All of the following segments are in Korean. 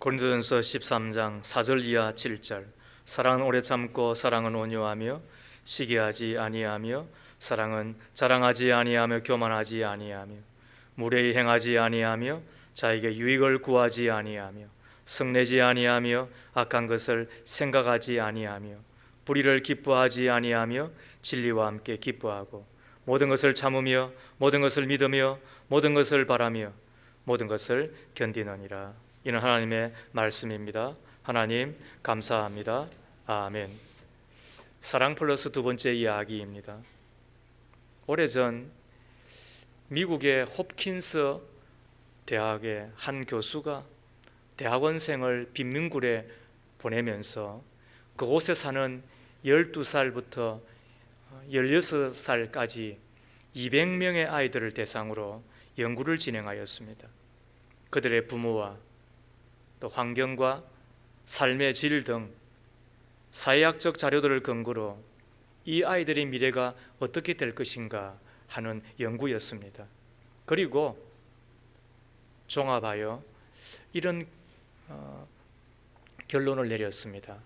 고린도전서 13장 4절 이하 7절. 사랑은 오래 참고 사랑은 온유하며 시기하지 아니하며 사랑은 자랑하지 아니하며 교만하지 아니하며 무례히 행하지 아니하며 자에게 유익을 구하지 아니하며 성내지 아니하며 악한 것을 생각하지 아니하며 불의를 기뻐하지 아니하며 진리와 함께 기뻐하고 모든 것을 참으며 모든 것을 믿으며 모든 것을 바라며 모든 것을 견디느니라. 이는 하나님의 말씀입니다. 하나님 감사합니다. 아멘. 사랑 플러스 두 번째 이야기입니다. 오래전 미국의 홉킨스 대학의 한 교수가 대학원생을 빈민굴에 보내면서 그곳에 사는 12살부터 16살까지 200명의 아이들을 대상으로 연구를 진행하였습니다. 그들의 부모와 또 환경과 삶의 질 등 사회학적 자료들을 근거로 이 아이들의 미래가 어떻게 될 것인가 하는 연구였습니다. 그리고 종합하여 이런 결론을 내렸습니다.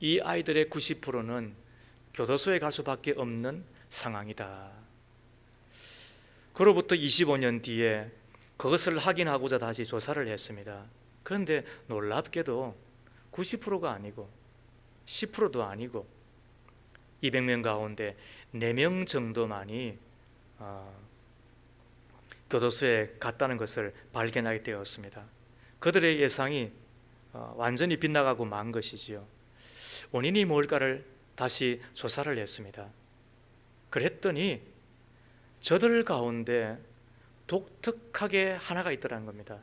이 아이들의 90%는 교도소에 갈 수밖에 없는 상황이다. 그로부터 25년 뒤에 그것을 확인하고자 다시 조사를 했습니다. 그런데 놀랍게도 90%가 아니고 10%도 아니고 200명 가운데 4명 정도만이 교도소에 갔다는 것을 발견하게 되었습니다. 그들의 예상이 완전히 빗나가고 만 것이지요. 원인이 뭘까를 다시 조사를 했습니다. 그랬더니 저들 가운데 독특하게 하나가 있더라는 겁니다.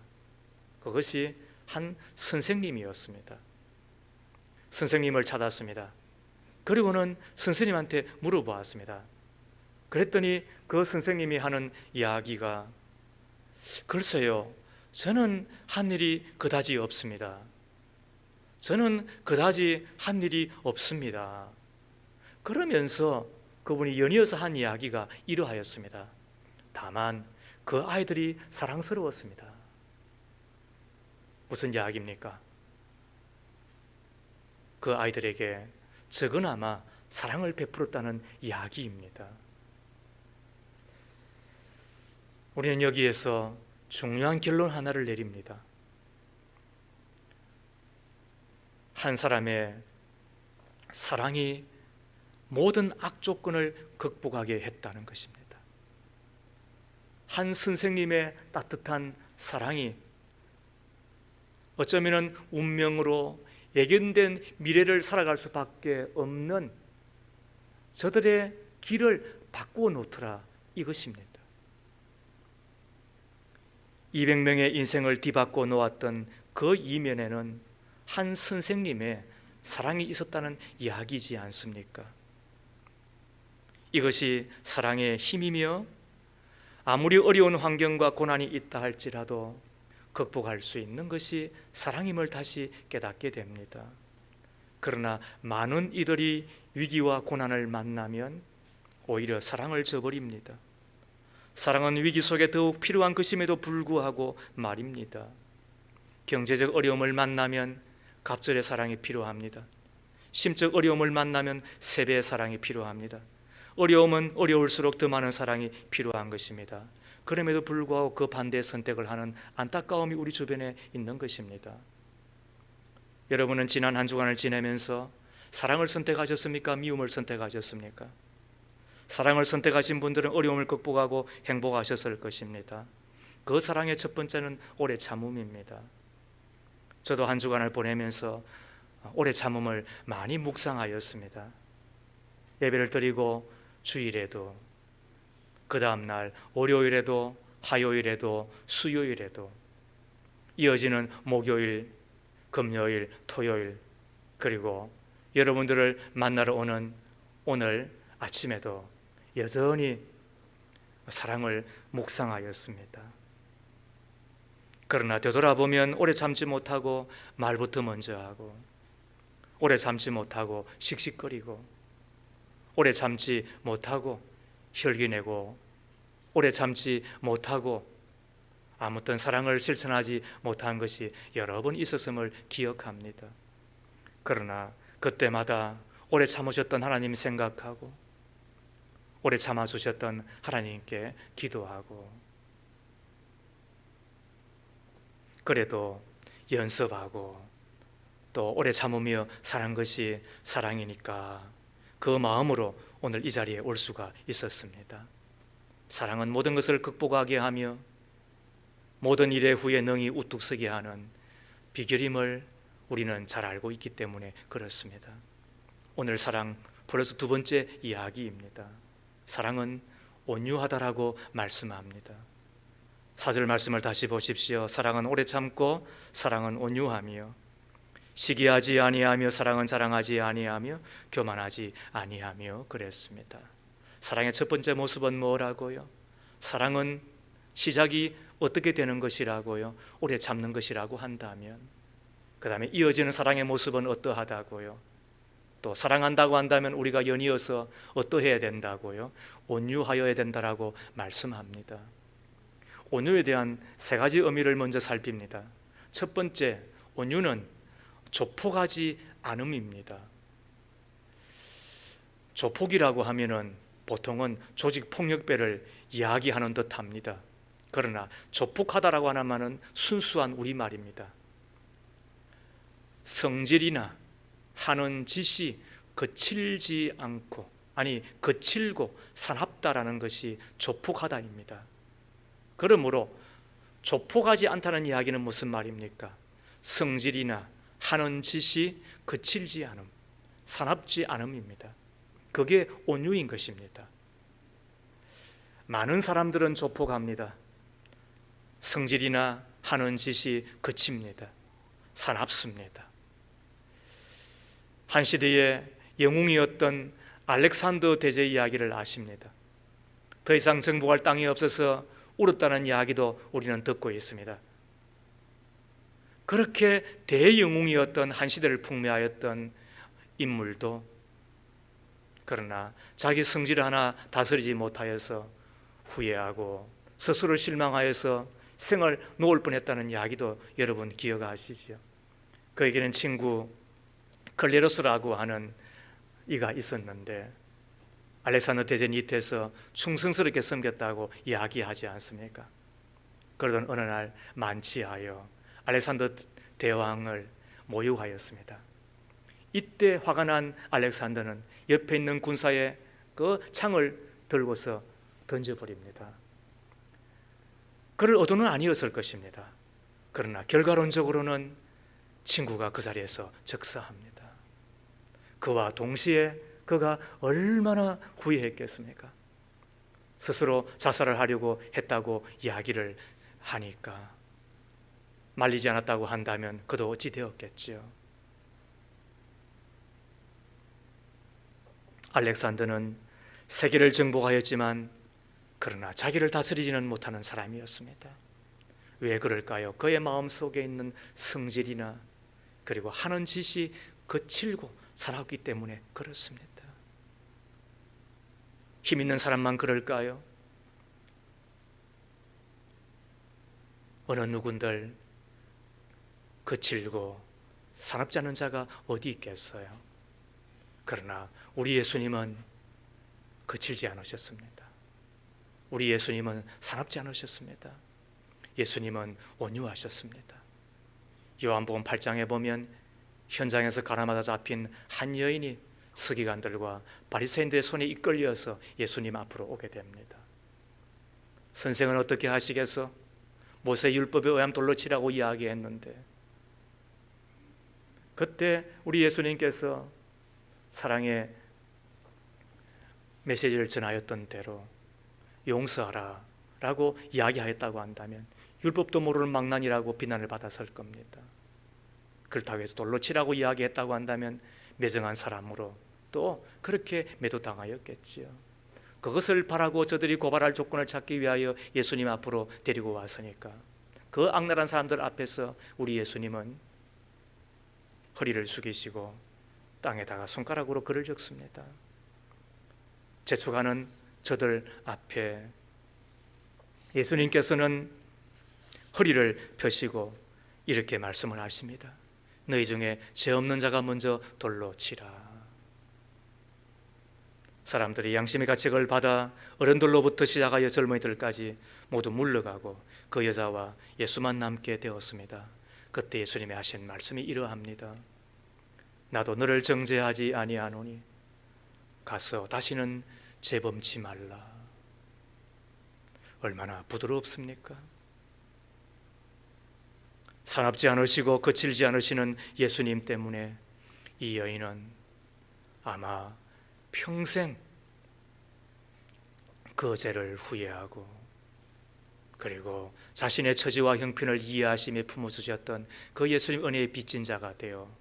그것이 한 선생님이었습니다. 선생님을 찾았습니다. 그리고는 선생님한테 물어보았습니다. 그랬더니 그 선생님이 하는 이야기가 글쎄요, 저는 한 일이 그다지 없습니다. 저는 그다지 한 일이 없습니다. 그러면서 그분이 연이어서 한 이야기가 이러하였습니다. 다만 그 아이들이 사랑스러웠습니다. 무슨 이야기입니까? 그 아이들에게 적으나마 사랑을 베풀었다는 이야기입니다. 우리는 여기에서 중요한 결론 하나를 내립니다. 한 사람의 사랑이 모든 악조건을 극복하게 했다는 것입니다. 한 선생님의 따뜻한 사랑이 어쩌면 운명으로 예견된 미래를 살아갈 수밖에 없는 저들의 길을 바꾸어 놓더라, 이것입니다. 200명의 인생을 뒤바꿔 놓았던 그 이면에는 한 선생님의 사랑이 있었다는 이야기이지 않습니까? 이것이 사랑의 힘이며 아무리 어려운 환경과 고난이 있다 할지라도 극복할 수 있는 것이 사랑임을 다시 깨닫게 됩니다. 그러나 많은 이들이 위기와 고난을 만나면 오히려 사랑을 저버립니다. 사랑은 위기 속에 더욱 필요한 것임에도 불구하고 말입니다. 경제적 어려움을 만나면 갑절의 사랑이 필요합니다. 심적 어려움을 만나면 3배의 사랑이 필요합니다. 어려움은 어려울수록 더 많은 사랑이 필요한 것입니다. 그럼에도 불구하고 그 반대의 선택을 하는 안타까움이 우리 주변에 있는 것입니다. 여러분은 지난 한 주간을 지내면서 사랑을 선택하셨습니까? 미움을 선택하셨습니까? 사랑을 선택하신 분들은 어려움을 극복하고 행복하셨을 것입니다. 그 사랑의 첫 번째는 오래 참음입니다. 저도 한 주간을 보내면서 오래 참음을 많이 묵상하였습니다. 예배를 드리고 주일에도, 그 다음 날 월요일에도, 화요일에도, 수요일에도, 이어지는 목요일, 금요일, 토요일, 그리고 여러분들을 만나러 오는 오늘 아침에도 여전히 사랑을 묵상하였습니다. 그러나 되돌아보면 오래 참지 못하고 말부터 먼저 하고, 오래 참지 못하고 씩씩거리고, 오래 참지 못하고 혈기내고, 오래 참지 못하고 아무튼 사랑을 실천하지 못한 것이 여러 번 있었음을 기억합니다. 그러나 그때마다 오래 참으셨던 하나님 생각하고 오래 참아주셨던 하나님께 기도하고, 그래도 연습하고 또 오래 참으며 사는 것이 사랑이니까 그 마음으로 오늘 이 자리에 올 수가 있었습니다. 사랑은 모든 것을 극복하게 하며 모든 일의 후에 능히 우뚝 서게 하는 비결임을 우리는 잘 알고 있기 때문에 그렇습니다. 오늘 사랑 플러스 두 번째 이야기입니다. 사랑은 온유하다라고 말씀합니다. 4절 말씀을 다시 보십시오. 사랑은 오래 참고 사랑은 온유하며 시기하지 아니하며 사랑은 자랑하지 아니하며 교만하지 아니하며 그랬습니다. 사랑의 첫 번째 모습은 뭐라고요? 사랑은 시작이 어떻게 되는 것이라고요? 오래 참는 것이라고 한다면, 그 다음에 이어지는 사랑의 모습은 어떠하다고요? 또 사랑한다고 한다면 우리가 연이어서 어떠해야 된다고요? 온유하여야 된다라고 말씀합니다. 온유에 대한 세 가지 의미를 먼저 살핍니다. 첫 번째, 온유는 조폭하지 않음입니다. 조폭이라고 하면은 보통은 조직 폭력배를 이야기하는 듯합니다. 그러나 조폭하다라고 하는 말은 순수한 우리말입니다. 성질이나 하는 짓이 거칠지 않고, 아니 거칠고 사납다라는 것이 조폭하다입니다. 그러므로 조폭하지 않다는 이야기는 무슨 말입니까? 성질이나 하는 짓이 거칠지 않음, 사납지 않음입니다. 그게 온유인 것입니다. 많은 사람들은 조폭합니다. 성질이나 하는 짓이 거칩니다. 사납습니다. 한 시대의 영웅이었던 알렉산더 대제 이야기를 아십니다. 더 이상 정복할 땅이 없어서 울었다는 이야기도 우리는 듣고 있습니다. 그렇게 대영웅이었던 한 시대를 풍미하였던 인물도 그러나 자기 성질 하나 다스리지 못하여서 후회하고 스스로 실망하여서 생을 놓을 뻔했다는 이야기도 여러분 기억하시죠? 그에게는 친구 클레로스라고 하는 이가 있었는데 알렉산더 대제 밑에서 충성스럽게 섬겼다고 이야기하지 않습니까? 그러던 어느 날 만취하여 알렉산더 대왕을 모욕하였습니다. 이때 화가 난 알렉산더는 옆에 있는 군사의 그 창을 들고서 던져버립니다. 그를 의도는 아니었을 것입니다. 그러나 결과론적으로는 친구가 그 자리에서 즉사합니다. 그와 동시에 그가 얼마나 후회했겠습니까? 스스로 자살을 하려고 했다고 이야기를 하니까, 말리지 않았다고 한다면 그도 어찌 되었겠지요. 알렉산더는 세계를 정복하였지만 그러나 자기를 다스리지는 못하는 사람이었습니다. 왜 그럴까요? 그의 마음속에 있는 성질이나 그리고 하는 짓이 거칠고 사납기 때문에 그렇습니다. 힘 있는 사람만 그럴까요? 어느 누군들 거칠고 사납지 않은 자가 어디 있겠어요? 그러나 우리 예수님은 거칠지 않으셨습니다. 우리 예수님은 사납지 않으셨습니다. 예수님은 온유하셨습니다. 요한복음 8장에 보면 현장에서 가라마다 잡힌 한 여인이 서기관들과 바리새인들의 손에 이끌려서 예수님 앞으로 오게 됩니다. 선생은 어떻게 하시겠어? 모세 율법에 의하면 돌로 치라고 이야기했는데, 그때 우리 예수님께서 사랑의 메시지를 전하였던 대로 용서하라 라고 이야기하였다고 한다면 율법도 모르는 망난이라고 비난을 받았을 겁니다. 그렇다고 해서 돌로 치라고 이야기했다고 한다면 매정한 사람으로 또 그렇게 매도당하였겠지요. 그것을 바라고 저들이 고발할 조건을 찾기 위하여 예수님 앞으로 데리고 왔으니까 그 악랄한 사람들 앞에서 우리 예수님은 허리를 숙이시고 땅에다가 손가락으로 글을 적습니다. 재촉하는 저들 앞에 예수님께서는 허리를 펴시고 이렇게 말씀을 하십니다. 너희 중에 죄 없는 자가 먼저 돌로 치라. 사람들이 양심의 가책을 받아 어른들로부터 시작하여 젊은이들까지 모두 물러가고 그 여자와 예수만 남게 되었습니다. 그때 예수님이 하신 말씀이 이러합니다. 나도 너를 정죄하지 아니하노니 가서 다시는 재범치 말라. 얼마나 부드럽습니까? 사납지 않으시고 거칠지 않으시는 예수님 때문에 이 여인은 아마 평생 그 죄를 후회하고 그리고 자신의 처지와 형편을 이해하심에 품어주셨던 그 예수님 은혜의 빚진 자가 되어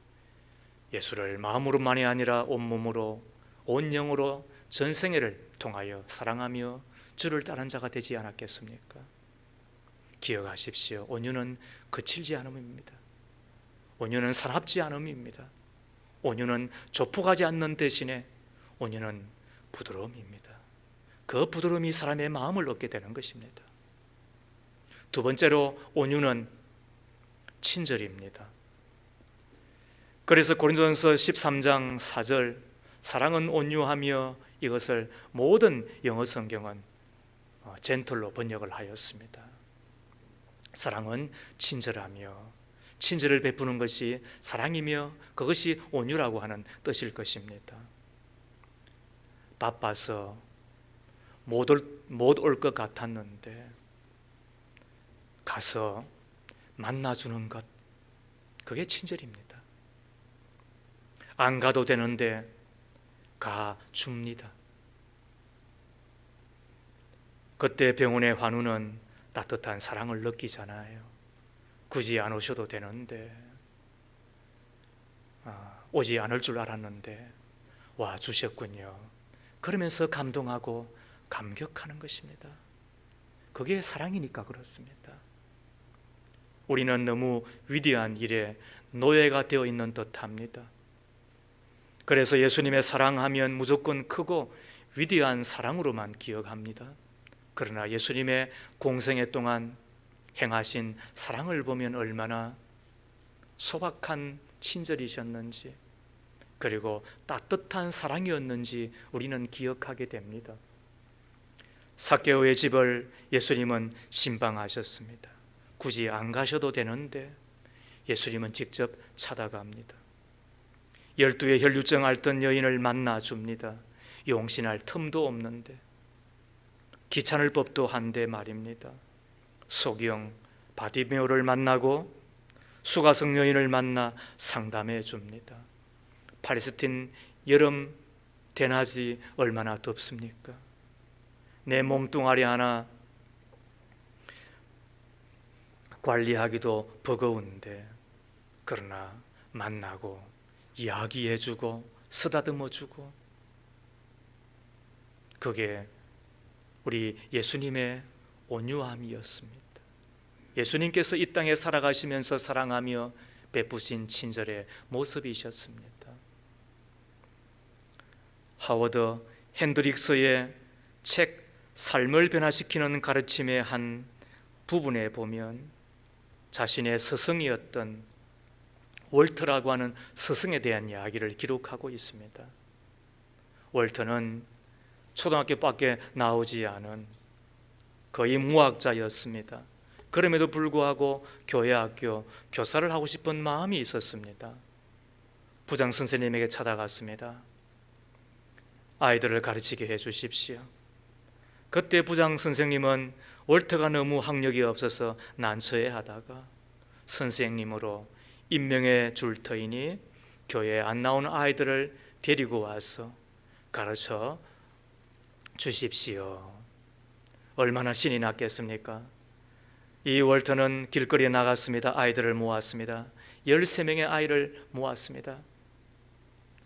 예수를 마음으로만이 아니라 온몸으로 온 영으로 전생애를 통하여 사랑하며 주를 따른 자가 되지 않았겠습니까? 기억하십시오. 온유는 거칠지 않음입니다. 온유는 사납지 않음입니다. 온유는 조폭하지 않는 대신에 온유는 부드러움입니다. 그 부드러움이 사람의 마음을 얻게 되는 것입니다. 두 번째로 온유는 친절입니다. 그래서 고린도전서 13장 4절 사랑은 온유하며 이것을 모든 영어 성경은 젠틀로 번역을 하였습니다. 사랑은 친절하며 친절을 베푸는 것이 사랑이며 그것이 온유라고 하는 뜻일 것입니다. 바빠서 못 올 것 같았는데 가서 만나주는 것, 그게 친절입니다. 안 가도 되는데 가줍니다. 그때 병원의 환우는 따뜻한 사랑을 느끼잖아요. 굳이 안 오셔도 되는데 오지 않을 줄 알았는데 와 주셨군요. 그러면서 감동하고 감격하는 것입니다. 그게 사랑이니까 그렇습니다. 우리는 너무 위대한 일에 노예가 되어 있는 듯합니다. 그래서 예수님의 사랑하면 무조건 크고 위대한 사랑으로만 기억합니다. 그러나 예수님의 공생애 동안 행하신 사랑을 보면 얼마나 소박한 친절이셨는지 그리고 따뜻한 사랑이었는지 우리는 기억하게 됩니다. 삭개오의 집을 예수님은 신방하셨습니다. 굳이 안 가셔도 되는데 예수님은 직접 찾아갑니다. 12의 혈류증 앓던 여인을 만나줍니다. 용신할 틈도 없는데 귀찮을 법도 한데 말입니다. 소경 바디메오를 만나고 수가성 여인을 만나 상담해 줍니다. 팔레스틴 여름 대낮이 얼마나 덥습니까? 내 몸뚱아리 하나 관리하기도 버거운데 그러나 만나고 이야기해주고 쓰다듬어주고 그게 우리 예수님의 온유함이었습니다. 예수님께서 이 땅에 살아가시면서 사랑하며 베푸신 친절의 모습이셨습니다. 하워드 핸드릭스의 책 삶을 변화시키는 가르침의 한 부분에 보면 자신의 스승이었던 월터라고 하는 스승에 대한 이야기를 기록하고 있습니다. 월터는 초등학교밖에 나오지 않은 거의 무학자였습니다. 그럼에도 불구하고 교회 학교 교사를 하고 싶은 마음이 있었습니다. 부장 선생님에게 찾아갔습니다. 아이들을 가르치게 해 주십시오. 그때 부장 선생님은 월터가 너무 학력이 없어서 난처해하다가 선생님으로 임명해 줄 터이니 교회에 안 나오는 아이들을 데리고 와서 가르쳐 주십시오. 얼마나 신이 났겠습니까? 이 월터는 길거리에 나갔습니다. 아이들을 모았습니다. 13명의 아이를 모았습니다.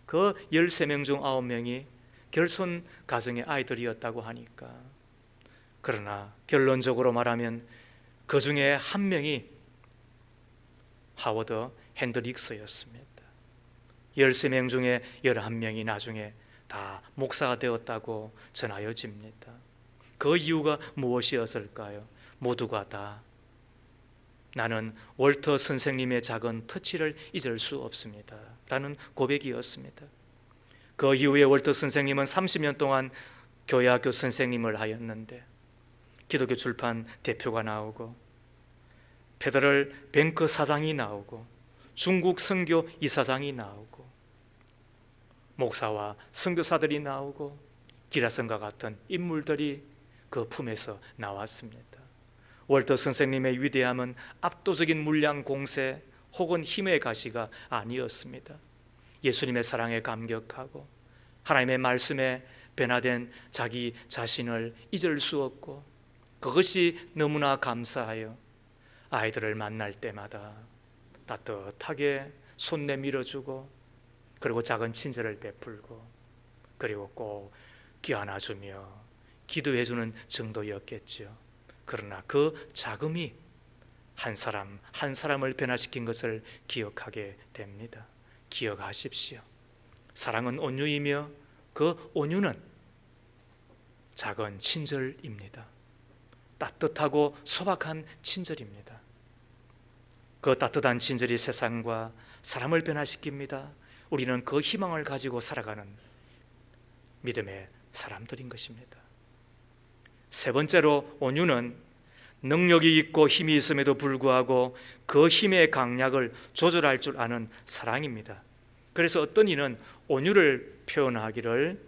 그 13명 중 9명이 결손 가정의 아이들이었다고 하니까 그러나 결론적으로 말하면 그 중에 한 명이 하워드 핸드릭스였습니다. 13명 중에 11명이 나중에 다 목사가 되었다고 전하여집니다. 그 이유가 무엇이었을까요? 모두가 다 나는 월터 선생님의 작은 터치를 잊을 수 없습니다 라는 고백이었습니다. 그 이후에 월터 선생님은 30년 동안 교회학교 선생님을 하였는데 기독교 출판 대표가 나오고 페더럴 뱅크 사장이 나오고 중국 선교 이사장이 나오고 목사와 선교사들이 나오고 기라성과 같은 인물들이 그 품에서 나왔습니다. 월터 선생님의 위대함은 압도적인 물량 공세 혹은 힘의 가시가 아니었습니다. 예수님의 사랑에 감격하고 하나님의 말씀에 변화된 자기 자신을 잊을 수 없고 그것이 너무나 감사하여 아이들을 만날 때마다 따뜻하게 손 내밀어주고 그리고 작은 친절을 베풀고 그리고 꼭 껴안아주며 기도해주는 정도였겠죠. 그러나 그 자금이 한 사람 한 사람을 변화시킨 것을 기억하게 됩니다. 기억하십시오. 사랑은 온유이며 그 온유는 작은 친절입니다. 따뜻하고 소박한 친절입니다. 그 따뜻한 친절이 세상과 사람을 변화시킵니다. 우리는 그 희망을 가지고 살아가는 믿음의 사람들인 것입니다. 세 번째로 온유는 능력이 있고 힘이 있음에도 불구하고 그 힘의 강약을 조절할 줄 아는 사랑입니다. 그래서 어떤 이는 온유를 표현하기를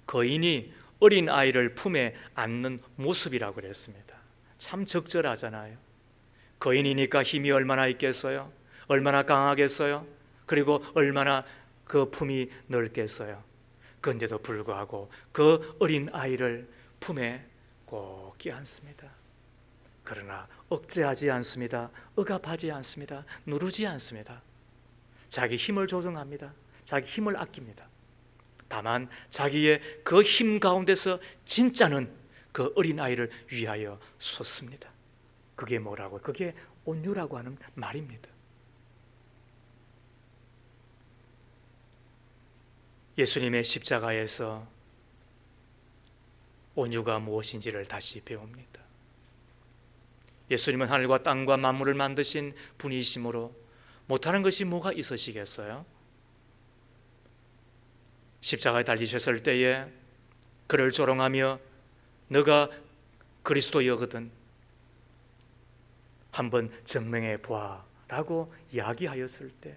거인이 어린 아이를 품에 안는 모습이라고 그랬습니다. 참 적절하잖아요. 거인이니까 힘이 얼마나 있겠어요? 얼마나 강하겠어요? 그리고 얼마나 그 품이 넓겠어요? 그런데도 불구하고 그 어린 아이를 품에 꼭 껴안습니다. 그러나 억제하지 않습니다. 억압하지 않습니다. 누르지 않습니다. 자기 힘을 조정합니다. 자기 힘을 아낍니다. 다만 자기의 그 힘 가운데서 진짜는 그 어린아이를 위하여 솟습니다. 그게 뭐라고? 그게 온유라고 하는 말입니다. 예수님의 십자가에서 온유가 무엇인지를 다시 배웁니다. 예수님은 하늘과 땅과 만물을 만드신 분이시므로 못하는 것이 뭐가 있으시겠어요? 십자가에 달리셨을 때에 그를 조롱하며 너가 그리스도이거든 한번 증명해 보아라고 이야기하였을 때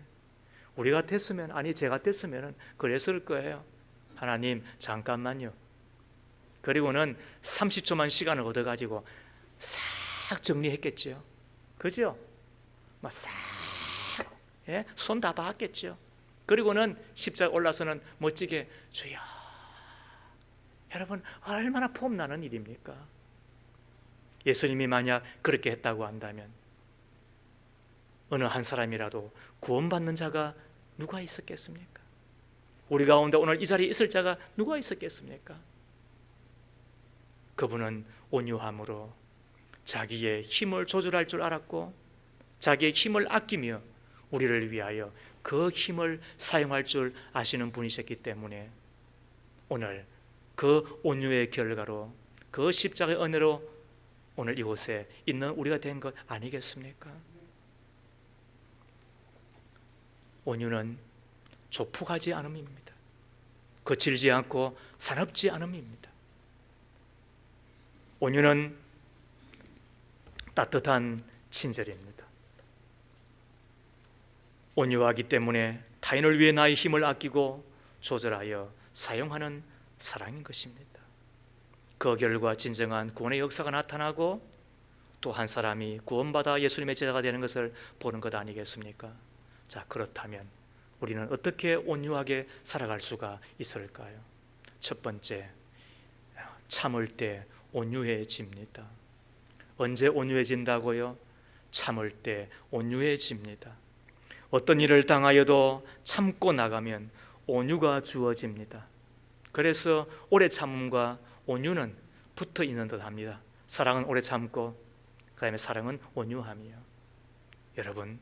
우리가 됐으면 아니 제가 됐으면 그랬을 거예요. 하나님 잠깐만요. 그리고는 30초만 시간을 얻어가지고 싹 정리했겠죠. 그죠? 막 싹 손 다 봤겠죠. 그리고는 십자가 올라서는 멋지게 주여. 여러분 얼마나 폼나는 일입니까? 예수님이 만약 그렇게 했다고 한다면 어느 한 사람이라도 구원받는 자가 누가 있었겠습니까? 우리 가운데 오늘 이 자리에 있을 자가 누가 있었겠습니까? 그분은 온유함으로 자기의 힘을 조절할 줄 알았고 자기의 힘을 아끼며 우리를 위하여 그 힘을 사용할 줄 아시는 분이셨기 때문에 오늘 그 온유의 결과로 그 십자가의 은혜로 오늘 이곳에 있는 우리가 된 것 아니겠습니까? 온유는 조폭하지 않음입니다. 거칠지 않고 사납지 않음입니다. 온유는 따뜻한 친절입니다. 온유하기 때문에 타인을 위해 나의 힘을 아끼고 조절하여 사용하는 사랑인 것입니다. 그 결과 진정한 구원의 역사가 나타나고 또 한 사람이 구원받아 예수님의 제자가 되는 것을 보는 것 아니겠습니까? 자, 그렇다면 우리는 어떻게 온유하게 살아갈 수가 있을까요? 첫 번째, 참을 때 온유해집니다. 언제 온유해진다고요? 참을 때 온유해집니다. 어떤 일을 당하여도 참고 나가면 온유가 주어집니다. 그래서 오래 참음과 온유는 붙어 있는 듯 합니다. 사랑은 오래 참고 그 다음에 사랑은 온유하며. 여러분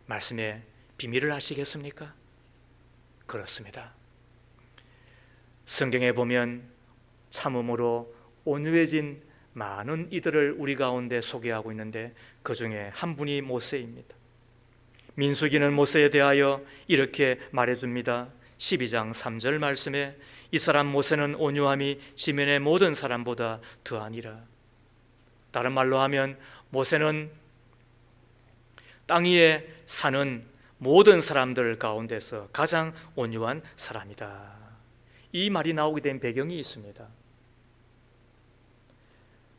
말씀의 비밀을 아시겠습니까? 그렇습니다. 성경에 보면 참음으로 온유해진 많은 이들을 우리 가운데 소개하고 있는데 그 중에 한 분이 모세입니다. 민수기는 모세에 대하여 이렇게 말해줍니다. 12장 3절 말씀에 이 사람 모세는 온유함이 지면의 모든 사람보다 더하니라. 다른 말로 하면 모세는 땅 위에 사는 모든 사람들 가운데서 가장 온유한 사람이다. 이 말이 나오게 된 배경이 있습니다.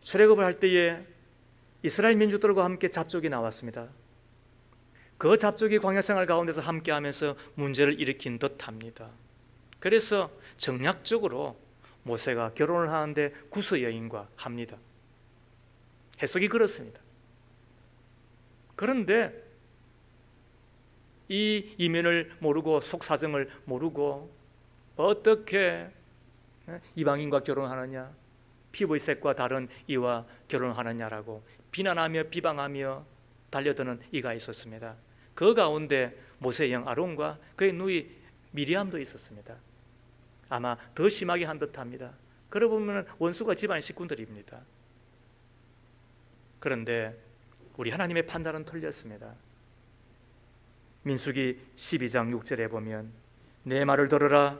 출애굽을 할 때에 이스라엘 민족들과 함께 잡족이 나왔습니다. 그 잡족이 광야 생활 가운데서 함께하면서 문제를 일으킨 듯합니다. 그래서 정략적으로 모세가 결혼을 하는데 구스 여인과 합니다. 해석이 그렇습니다. 그런데 이 이면을 모르고 속사정을 모르고 어떻게 이방인과 결혼하느냐, 피부의 색과 다른 이와 결혼하느냐라고 비난하며 비방하며 달려드는 이가 있었습니다. 그 가운데 모세의 형 아론과 그의 누이 미리암도 있었습니다. 아마 더 심하게 한 듯합니다. 그러고 보면 원수가 집안 식구들입니다. 그런데 우리 하나님의 판단은 틀렸습니다. 민수기 12장 6절에 보면 내 말을 들으라.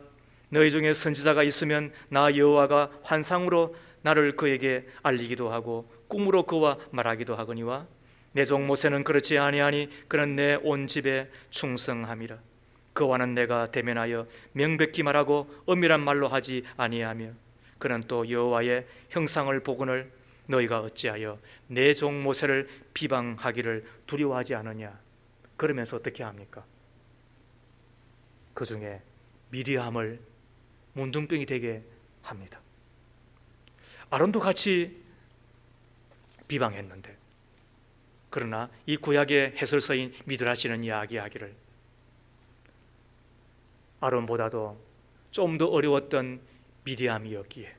너희 중에 선지자가 있으면 나 여호와가 환상으로 나를 그에게 알리기도 하고 꿈으로 그와 말하기도 하거니와 내 종 모세는 그렇지 아니하니 그는 내 온 집에 충성함이라. 그와는 내가 대면하여 명백히 말하고 엄밀한 말로 하지 아니하며 그는 또 여호와의 형상을 보거늘 너희가 어찌하여 내 종 모세를 비방하기를 두려워하지 않느냐. 그러면서 어떻게 합니까? 그 중에 미리암을 문둥병이 되게 합니다. 아론도 같이 비방했는데, 그러나 이 구약의 해설서인 미드라시는 이야기하기를 아론보다도 좀 더 어려웠던 미리암이었기에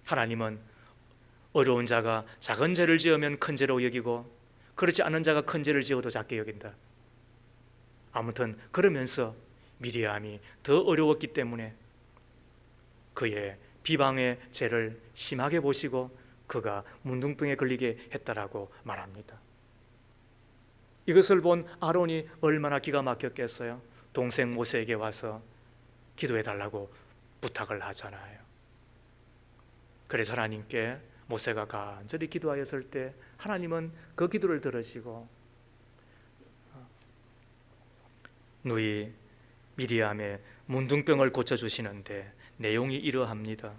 하나님은 어려운 자가 작은 죄를 지으면 큰 죄로 여기고 그렇지 않은 자가 큰 죄를 지어도 작게 여긴다. 아무튼 그러면서 미리암이 더 어려웠기 때문에 그의 비방의 죄를 심하게 보시고 그가 문둥병에 걸리게 했다라고 말합니다. 이것을 본 아론이 얼마나 기가 막혔겠어요. 동생 모세에게 와서 기도해 달라고 부탁을 하잖아요. 그래서 하나님께 모세가 간절히 기도하였을 때 하나님은 그 기도를 들으시고 누이 미리암의 문둥병을 고쳐주시는데 내용이 이러합니다.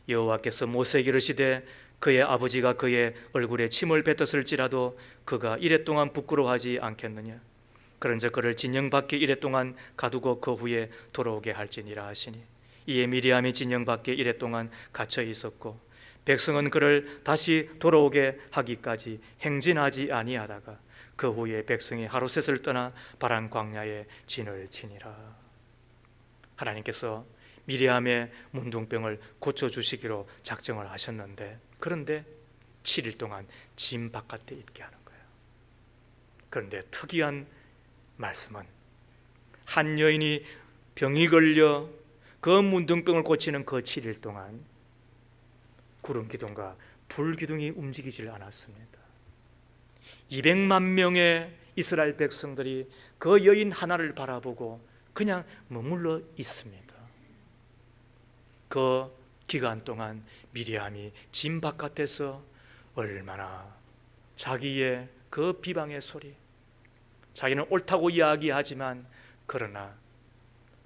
여호와께서 모세에게 이르시되 그의 아버지가 그의 얼굴에 침을 뱉었을지라도 그가 이랫동안 부끄러워하지 않겠느냐. 그런즉 그를 진영 밖에 이랫동안 가두고 그 후에 돌아오게 할지니라 하시니 이에 미리암이 진영 밖에 이랫동안 갇혀 있었고 백성은 그를 다시 돌아오게 하기까지 행진하지 아니하다가 그 후에 백성이 하루셋을 떠나 바란 광야에 진을 치니라. 하나님께서 미리암의 문둥병을 고쳐주시기로 작정을 하셨는데 그런데 7일 동안 진 바깥에 있게 하는 거예요. 그런데 특이한 말씀은 한 여인이 병이 걸려 그 문둥병을 고치는 그 7일 동안 구름 기둥과 불 기둥이 움직이질 않았습니다. 200만 명의 이스라엘 백성들이 그 여인 하나를 바라보고 그냥 머물러 있습니다. 그 기간 동안 미리암이 진 바깥에서 얼마나 자기의 그 비방의 소리, 자기는 옳다고 이야기하지만 그러나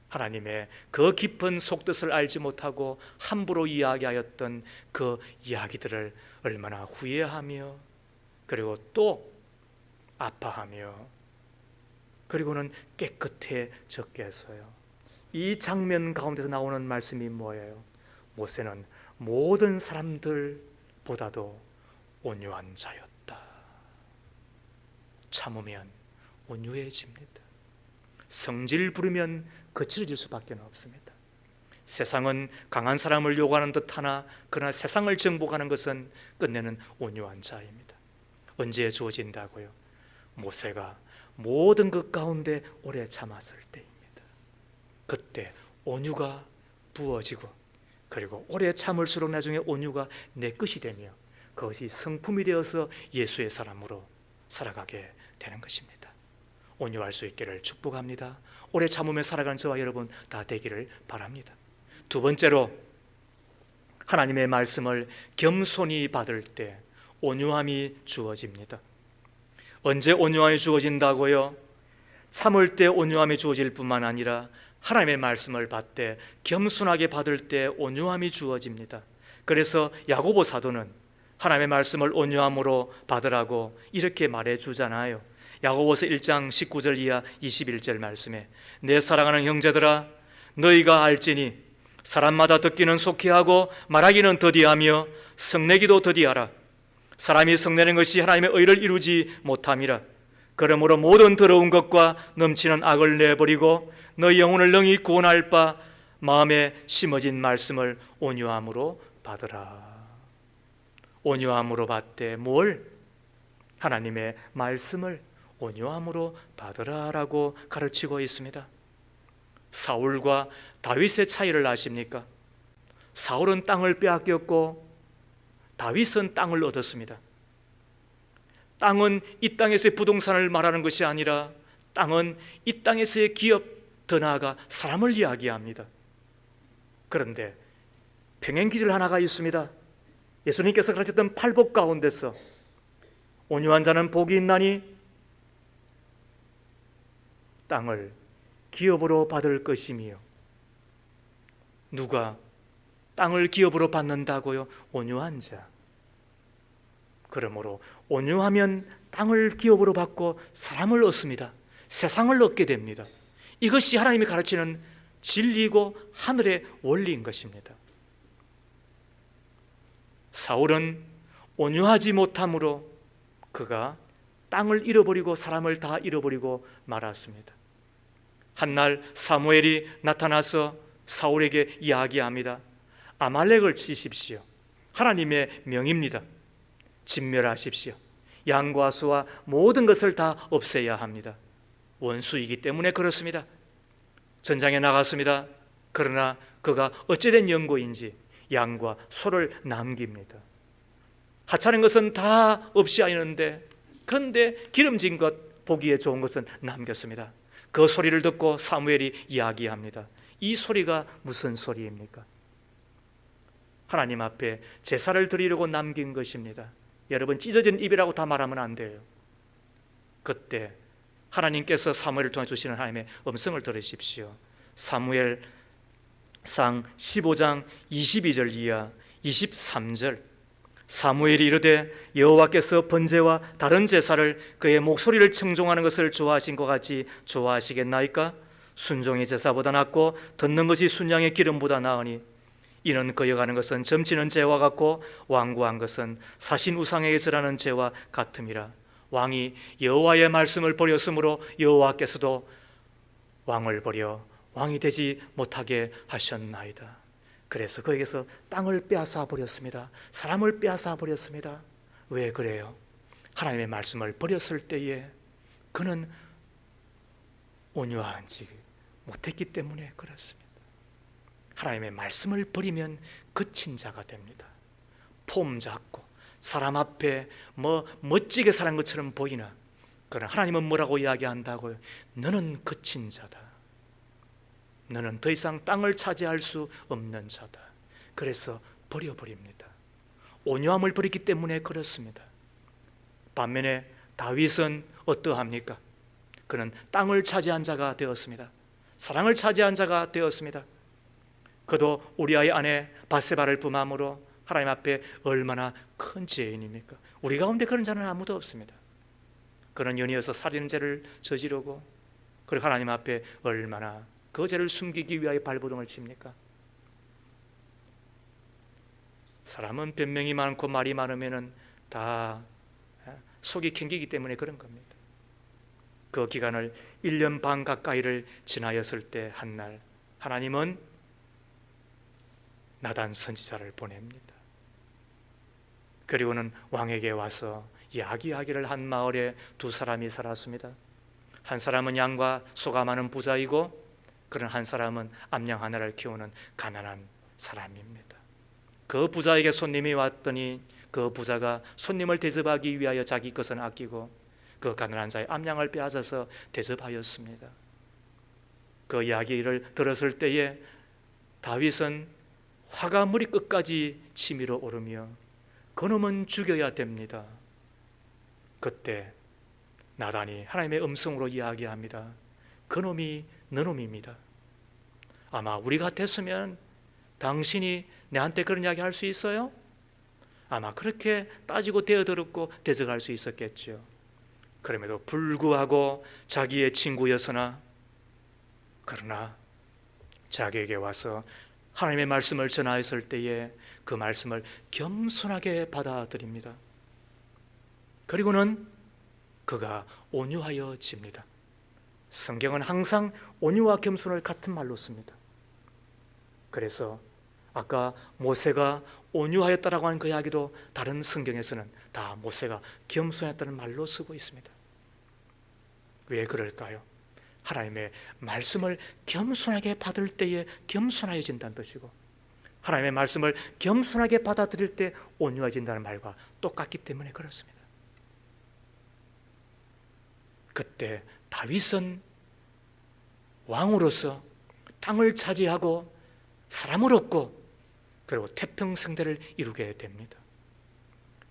하나님의 그 깊은 속뜻을 알지 못하고 함부로 이야기하였던 그 이야기들을 얼마나 후회하며 그리고 또 아파하며 그리고는 깨끗해졌겠어요. 이 장면 가운데서 나오는 말씀이 뭐예요? 모세는 모든 사람들보다도 온유한 자였다. 참으면 온유해집니다. 성질 부리면 거칠어질 수밖에 없습니다. 세상은 강한 사람을 요구하는 듯하나 그러나 세상을 정복하는 것은 끝내는 온유한 자입니다. 언제 주어진다고요? 모세가 모든 것 가운데 오래 참았을 때입니다. 그때 온유가 부어지고 그리고 오래 참을수록 나중에 온유가 내 것이 되며 그것이 성품이 되어서 예수의 사람으로 살아가게 되는 것입니다. 온유할 수 있기를 축복합니다. 오래 참으며 살아가는 저와 여러분 다 되기를 바랍니다. 두 번째로, 하나님의 말씀을 겸손히 받을 때 온유함이 주어집니다. 언제 온유함이 주어진다고요? 참을 때 온유함이 주어질 뿐만 아니라 하나님의 말씀을 받되 겸손하게 받을 때 온유함이 주어집니다. 그래서 야고보 사도는 하나님의 말씀을 온유함으로 받으라고 이렇게 말해주잖아요. 야고보서 1장 19절 이하 21절 말씀에 내 사랑하는 형제들아, 너희가 알지니 사람마다 듣기는 속히 하고 말하기는 더디하며 성내기도 더디하라. 사람이 성내는 것이 하나님의 의를 이루지 못함이라. 그러므로 모든 더러운 것과 넘치는 악을 내버리고 너희 영혼을 능히 구원할 바 마음에 심어진 말씀을 온유함으로 받으라. 온유함으로 받되 뭘? 하나님의 말씀을 온유함으로 받으라라고 가르치고 있습니다. 사울과 다윗의 차이를 아십니까? 사울은 땅을 빼앗겼고 다윗은 땅을 얻었습니다. 땅은 이 땅에서의 부동산을 말하는 것이 아니라 땅은 이 땅에서의 기업, 더 나아가 사람을 이야기합니다. 그런데 평행기절 하나가 있습니다. 예수님께서 가르쳤던 팔복 가운데서 온유한 자는 복이 있나니 땅을 기업으로 받을 것이며, 누가 땅을 기업으로 받는다고요? 온유한 자. 그러므로 온유하면 땅을 기업으로 받고 사람을 얻습니다. 세상을 얻게 됩니다. 이것이 하나님이 가르치는 진리고 하늘의 원리인 것입니다. 사울은 온유하지 못함으로 그가 땅을 잃어버리고 사람을 다 잃어버리고 말았습니다. 한날 사무엘이 나타나서 사울에게 이야기합니다. 아말렉을 치십시오. 하나님의 명입니다. 진멸하십시오. 양과 수와 모든 것을 다 없애야 합니다. 원수이기 때문에 그렇습니다. 전장에 나갔습니다. 그러나 그가 어찌된 연고인지 양과 소를 남깁니다. 하찮은 것은 다 없이 하는데, 그런데 기름진 것, 보기에 좋은 것은 남겼습니다. 그 소리를 듣고 사무엘이 이야기합니다. 이 소리가 무슨 소리입니까? 하나님 앞에 제사를 드리려고 남긴 것입니다. 여러분, 찢어진 입이라고 다 말하면 안 돼요. 그때 하나님께서 사무엘을 통해 주시는 하나님의 음성을 들으십시오. 사무엘상 15장 22절 이하 23절, 사무엘이 이르되 여호와께서 번제와 다른 제사를 그의 목소리를 청종하는 것을 좋아하신 것 같이 좋아하시겠나이까? 순종이 제사보다 낫고 듣는 것이 순양의 기름보다 나으니 이는 거여가는 것은 점치는 죄와 같고 완고한 것은 사신 우상에게 절하는 죄와 같음이라. 왕이 여호와의 말씀을 버렸으므로 여호와께서도 왕을 버려 왕이 되지 못하게 하셨나이다. 그래서 그에게서 땅을 빼앗아 버렸습니다. 사람을 빼앗아 버렸습니다. 왜 그래요? 하나님의 말씀을 버렸을 때에 그는 온유하지 못했기 때문에 그렇습니다. 하나님의 말씀을 버리면 거친 자가 됩니다. 폼 잡고 사람 앞에 멋지게 살은 것처럼 보이나, 그러나 하나님은 뭐라고 이야기한다고요? 너는 거친 자다. 너는 더 이상 땅을 차지할 수 없는 자다. 그래서 버려버립니다. 온유함을 버렸기 때문에 그렇습니다. 반면에 다윗은 어떠합니까? 그는 땅을 차지한 자가 되었습니다. 사랑을 차지한 자가 되었습니다. 그도 우리아의 아내 바세바를 범함으로 하나님 앞에 얼마나 큰 죄인입니까? 우리 가운데 그런 자는 아무도 없습니다. 그는 연이어서 살인죄를 저지르고, 그리고 하나님 앞에 얼마나 그 죄를 숨기기 위하여 발버둥을 칩니까? 사람은 변명이 많고 말이 많으면 다 속이 캥기기 때문에 그런 겁니다. 그 기간을 1년 반 가까이를 지나였을 때 한날 하나님은 나단 선지자를 보냅니다. 그리고는 왕에게 와서 이야기하기를, 한 마을에 두 사람이 살았습니다. 한 사람은 양과 소가 많은 부자이고, 그런 한 사람은 암양 하나를 키우는 가난한 사람입니다. 그 부자에게 손님이 왔더니 그 부자가 손님을 대접하기 위하여 자기 것은 아끼고 그 가난한 자의 암양을 빼앗아서 대접하였습니다. 그 이야기를 들었을 때에 다윗은 화가 머리끝까지 치밀어 오르며 그놈은 죽여야 됩니다. 그때 나단이 하나님의 음성으로 이야기합니다. 그놈이 너놈입니다. 아마 우리 같았으면 당신이 내한테 그런 이야기 할 수 있어요? 아마 그렇게 따지고 대어들었고 대적할 수 있었겠죠. 그럼에도 불구하고 자기의 친구였으나 그러나 자기에게 와서 하나님의 말씀을 전하였을 때에 그 말씀을 겸손하게 받아들입니다. 그리고는 그가 온유하여집니다. 성경은 항상 온유와 겸손을 같은 말로 씁니다. 그래서 아까 모세가 온유하였다라고 하는 그 이야기도 다른 성경에서는 다 모세가 겸손했다는 말로 쓰고 있습니다. 왜 그럴까요? 하나님의 말씀을 겸손하게 받을 때에 겸손해진다는 뜻이고 하나님의 말씀을 겸손하게 받아들일 때 온유해진다는 말과 똑같기 때문에 그렇습니다. 그때 다윗은 왕으로서 땅을 차지하고 사람을 얻고 그리고 태평성대를 이루게 됩니다.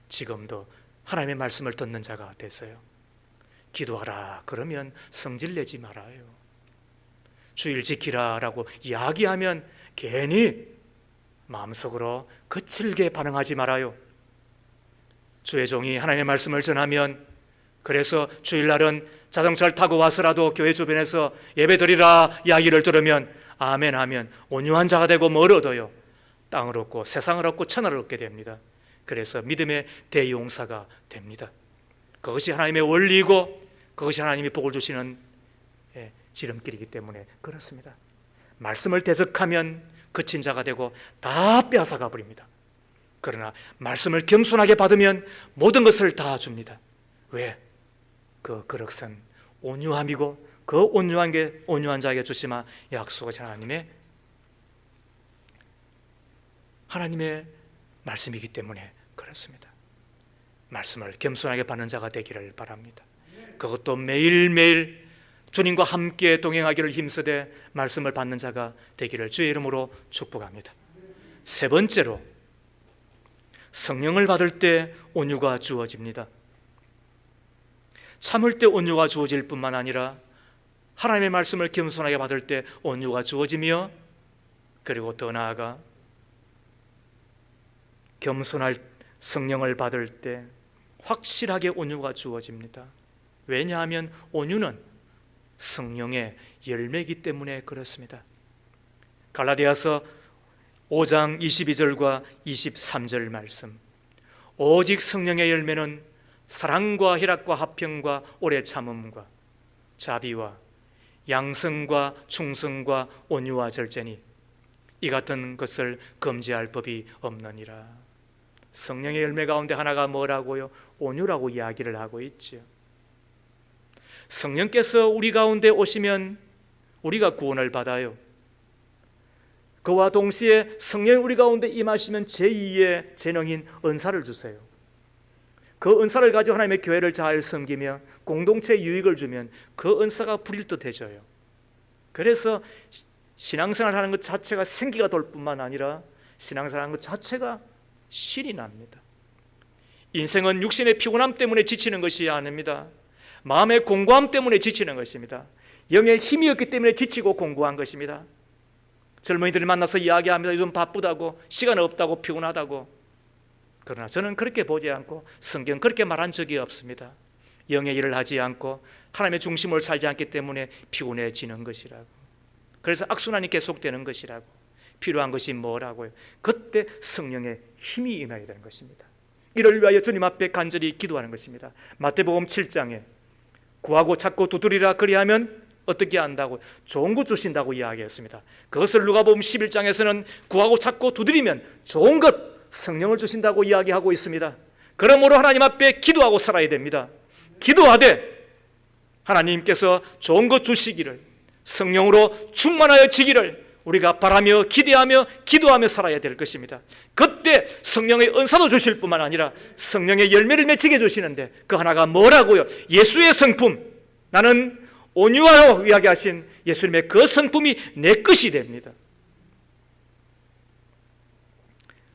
지금도 하나님의 말씀을 듣는 자가 됐어요. 기도하라 그러면 성질내지 말아요. 주일 지키라 라고 이야기하면 괜히 마음속으로 거칠게 반응하지 말아요. 주의 종이 하나님의 말씀을 전하면 그래서 주일날은 자동차를 타고 와서라도 교회 주변에서 예배드리라 이야기를 들으면 아멘 하면 온유한 자가 되고 뭘 얻어요? 땅을 얻고 세상을 얻고 천하를 얻게 됩니다. 그래서 믿음의 대용사가 됩니다. 그것이 하나님의 원리이고 그것이 하나님이 복을 주시는 지름길이기 때문에 그렇습니다. 말씀을 대적하면 그친 자가 되고 다 빼앗아가 버립니다. 그러나 말씀을 겸손하게 받으면 모든 것을 다 줍니다. 왜? 그 그릇은 온유함이고 그 온유한 자에게 주시마 약속하신 하나님의 말씀이기 때문에 그렇습니다. 말씀을 겸손하게 받는 자가 되기를 바랍니다. 그것도 매일매일 주님과 함께 동행하기를 힘쓰되 말씀을 받는 자가 되기를 주의 이름으로 축복합니다. 세 번째로 성령을 받을 때 온유가 주어집니다. 참을 때 온유가 주어질 뿐만 아니라 하나님의 말씀을 겸손하게 받을 때 온유가 주어지며 그리고 더 나아가 겸손할 성령을 받을 때 확실하게 온유가 주어집니다. 왜냐하면 온유는 성령의 열매이기 때문에 그렇습니다. 갈라디아서 5장 22절과 23절 말씀, 오직 성령의 열매는 사랑과 희락과 화평과 오래 참음과 자비와 양성과 충성과 온유와 절제니 이 같은 것을 금지할 법이 없느니라. 성령의 열매 가운데 하나가 뭐라고요? 온유라고 이야기를 하고 있죠. 성령께서 우리 가운데 오시면 우리가 구원을 받아요. 그와 동시에 성령이 우리 가운데 임하시면 제2의 재능인 은사를 주세요. 그 은사를 가지고 하나님의 교회를 잘 섬기며 공동체 유익을 주면 그 은사가 불일듯해져요. 그래서 신앙생활 하는 것 자체가 생기가 돌 뿐만 아니라 신앙생활 하는 것 자체가 신이 납니다. 인생은 육신의 피곤함 때문에 지치는 것이 아닙니다. 마음의 공고함 때문에 지치는 것입니다. 영의 힘이 없기 때문에 지치고 공고한 것입니다. 젊은이들이 만나서 이야기합니다. 요즘 바쁘다고, 시간 없다고, 피곤하다고. 그러나 저는 그렇게 보지 않고 성경 그렇게 말한 적이 없습니다. 영의 일을 하지 않고 하나님의 중심을 살지 않기 때문에 피곤해지는 것이라고. 그래서 악순환이 계속되는 것이라고. 필요한 것이 뭐라고요? 그때 성령의 힘이 임해야 되는 것입니다. 이를 위하여 주님 앞에 간절히 기도하는 것입니다. 마태복음 7장에 구하고 찾고 두드리라 그리하면 어떻게 한다고? 좋은 것 주신다고 이야기했습니다. 그것을 누가복음 11장에서는 구하고 찾고 두드리면 좋은 것 성령을 주신다고 이야기하고 있습니다. 그러므로 하나님 앞에 기도하고 살아야 됩니다. 기도하되 하나님께서 좋은 것 주시기를, 성령으로 충만하여 지기를, 우리가 바라며 기대하며 기도하며 살아야 될 것입니다. 그때 성령의 은사도 주실 뿐만 아니라 성령의 열매를 맺히게 해주시는데 그 하나가 뭐라고요? 예수의 성품, 나는 온유하여 이야기하신 예수님의 그 성품이 내 것이 됩니다.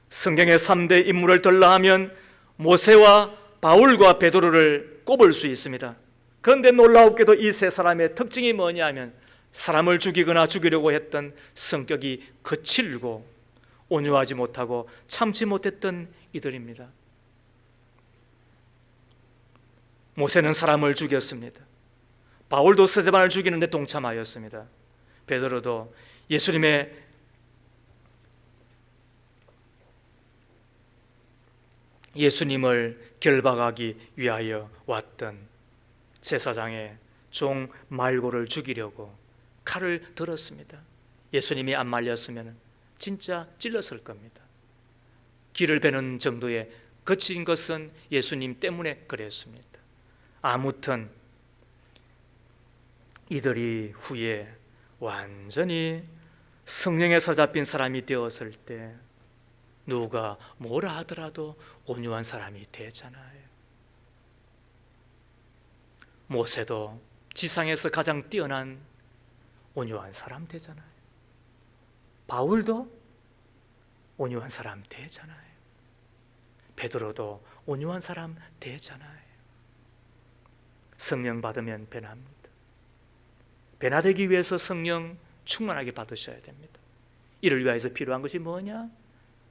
성경의 3대 인물을 들라하면 모세와 바울과 베드로를 꼽을 수 있습니다. 그런데 놀라웠게도 이 세 사람의 특징이 뭐냐 하면 사람을 죽이거나 죽이려고 했던 성격이 거칠고 온유하지 못하고 참지 못했던 이들입니다. 모세는 사람을 죽였습니다. 바울도 스데반을 죽이는 데 동참하였습니다. 베드로도 예수님을 결박하기 위하여 왔던 제사장의 종 말고를 죽이려고 칼을 들었습니다. 예수님이 안 말렸으면 진짜 찔렀을 겁니다. 기를 베는 정도의 거친 것은 예수님 때문에 그랬습니다. 아무튼 이들이 후에 완전히 성령에 사잡힌 사람이 되었을 때 누가 뭐라 하더라도 온유한 사람이 되잖아요. 모세도 지상에서 가장 뛰어난 온유한 사람 되잖아요. 바울도 온유한 사람 되잖아요. 베드로도 온유한 사람 되잖아요. 성령 받으면 변합니다. 변화되기 위해서 성령 충만하게 받으셔야 됩니다. 이를 위해서 필요한 것이 뭐냐?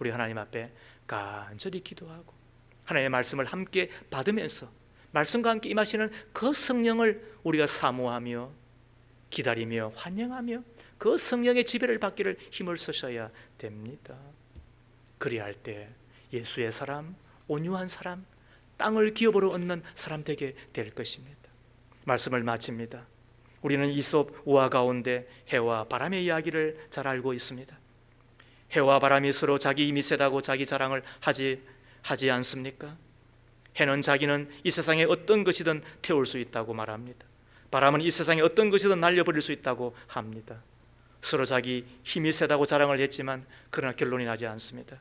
우리 하나님 앞에 간절히 기도하고 하나님의 말씀을 함께 받으면서 말씀과 함께 임하시는 그 성령을 우리가 사모하며 기다리며 환영하며 그 성령의 지배를 받기를 힘을 쓰셔야 됩니다. 그리할 때 예수의 사람, 온유한 사람, 땅을 기업으로 얻는 사람 되게 될 것입니다. 말씀을 마칩니다. 우리는 이솝 우화 가운데 해와 바람의 이야기를 잘 알고 있습니다. 해와 바람이 서로 자기 힘이 세다고 자기 자랑을 하지 않습니까? 해는 자기는 이 세상에 어떤 것이든 태울 수 있다고 말합니다. 바람은 이 세상에 어떤 것이든 날려버릴 수 있다고 합니다. 서로 자기 힘이 세다고 자랑을 했지만 그러나 결론이 나지 않습니다.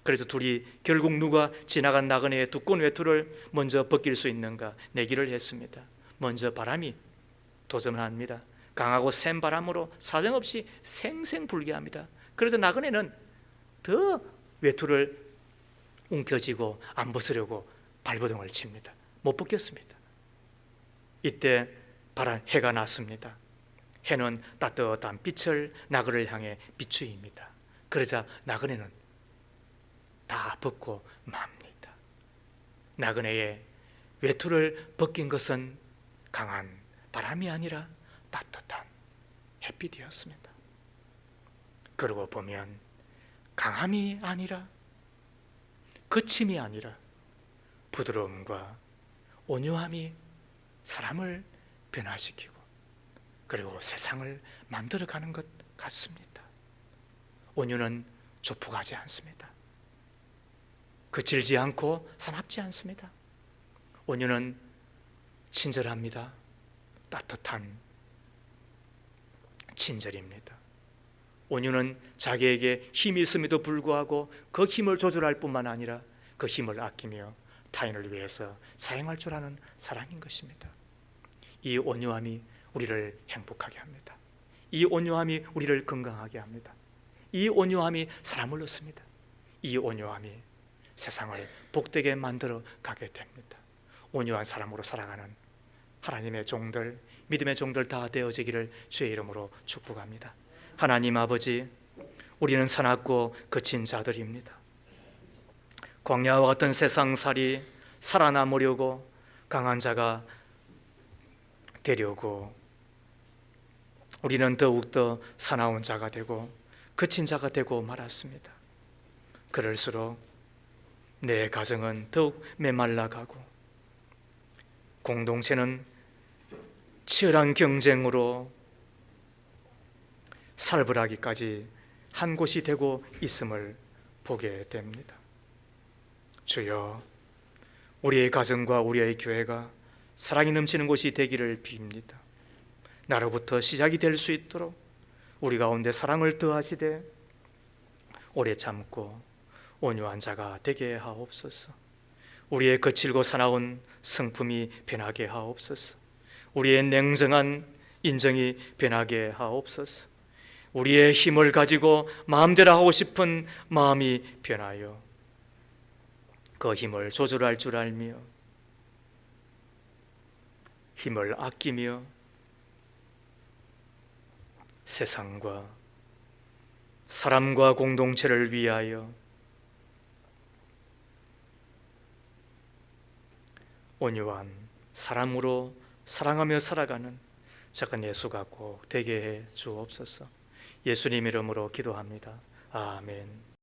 그래서 둘이 결국 누가 지나간 나그네의 두꺼운 외투를 먼저 벗길 수 있는가 내기를 했습니다. 먼저 바람이 도전을 합니다. 강하고 센 바람으로 사정없이 생생불개합니다. 그래서 나그네는 더 외투를 움켜쥐고 안 벗으려고 발버둥을 칩니다. 못 벗겼습니다. 이때 해가 났습니다. 해는 따뜻한 빛을 나그네를 향해 비추입니다. 그러자 나그네는 다 벗고 맙니다. 나그네의 외투를 벗긴 것은 강한 바람이 아니라 따뜻한 햇빛이었습니다. 그러고 보면 강함이 아니라 거침이 아니라 부드러움과 온유함이 사람을 변화시키고 그리고 세상을 만들어가는 것 같습니다. 온유는 조폭하지 않습니다. 거칠지 않고 사납지 않습니다. 온유는 친절합니다. 따뜻한 친절입니다. 온유는 자기에게 힘이 있음에도 불구하고 그 힘을 조절할 뿐만 아니라 그 힘을 아끼며 타인을 위해서 사용할 줄 아는 사랑인 것입니다. 이 온유함이 우리를 행복하게 합니다. 이 온유함이 우리를 건강하게 합니다. 이 온유함이 사람을 얻습니다. 이 온유함이 세상을 복되게 만들어 가게 됩니다. 온유한 사람으로 살아가는 하나님의 종들, 믿음의 종들 다 되어지기를 주의 이름으로 축복합니다. 하나님 아버지, 우리는 사납고 거친 자들입니다. 광야와 같은 세상살이 살아남으려고 강한 자가 되려고 우리는 더욱더 사나운 자가 되고 거친 자가 되고 말았습니다. 그럴수록 내 가정은 더욱 메말라가고 공동체는 치열한 경쟁으로 살벌하기까지 한 곳이 되고 있음을 보게 됩니다. 주여, 우리의 가정과 우리의 교회가 사랑이 넘치는 곳이 되기를 빕니다. 나로부터 시작이 될 수 있도록 우리 가운데 사랑을 더하시되 오래 참고 온유한 자가 되게 하옵소서. 우리의 거칠고 사나운 성품이 변하게 하옵소서. 우리의 냉정한 인정이 변하게 하옵소서. 우리의 힘을 가지고 마음대로 하고 싶은 마음이 변하여 그 힘을 조절할 줄 알며 힘을 아끼며 세상과 사람과 공동체를 위하여 온유한 사람으로 사랑하며 살아가는 작은 예수가 꼭 되게 해 주옵소서. 예수님 이름으로 기도합니다. 아멘.